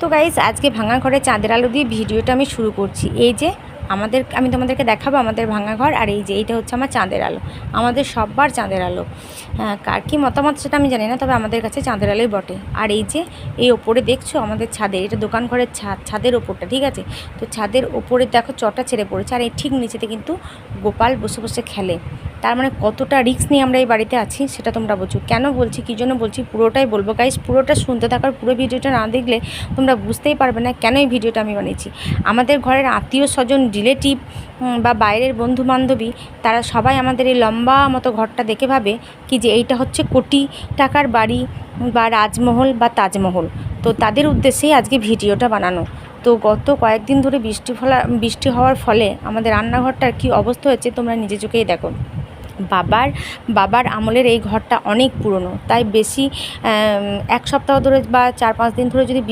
তো গাইস আজকে ভাঙা ঘরে চাঁদের আলো দিয়ে ভিডিওটা আমি শুরু করছি। এই যে আমি তোমাদেরকে দেখাবো আমাদের ভাঙা ঘর, আর এই যে এইটা হচ্ছে আমার চাঁদের আলো, আমাদের সববার চাঁদের আলো। কার কী মতামত সেটা আমি জানি না, তবে আমাদের কাছে চাঁদের আলোই বটে। আর এই যে এই ওপরে দেখছো আমাদের ছাদে, এটা দোকান ঘরের ছাদের ওপরটা, ঠিক আছে? তো ছাদের ওপরে দেখো চটা ছেড়ে পড়েছে, আর এই ঠিক নিচেতে কিন্তু গোপাল বসে বসে খেলে। তার মানে কতটা রিস্ক নিয়ে আমরা এই বাড়িতে আছি সেটা তোমরা বোঝো। কেন বলছি, কী জন্য বলছি, পুরোটাই বলবো গাইস। পুরোটা শুনতে থাকার, পুরো ভিডিওটা না দেখলে তোমরা বুঝতেই পারবে না কেন এই ভিডিওটা আমি বানিয়েছি। আমাদের ঘরের আত্মীয় স্বজন, রিলেটিভ বা বাইরের বন্ধু বান্ধবী, তারা সবাই আমাদের এই লম্বা মতো ঘরটা দেখে ভাবে কি যে এইটা হচ্ছে কোটি টাকার বাড়ি বা রাজমহল বা তাজমহল। তো তাদের উদ্দেশ্যেই আজকে ভিডিওটা বানানো। তো গত কয়েকদিন ধরে বৃষ্টি হওয়ার ফলে আমাদের রান্নাঘরটার কী অবস্থা হয়েছে তোমরা নিজে চোখেই দেখো। বাবার আমলের এই ঘরটা অনেক পুরনো, তাই বেশি এক সপ্তাহ ধরে বা 4-5 দিন ধরে যদি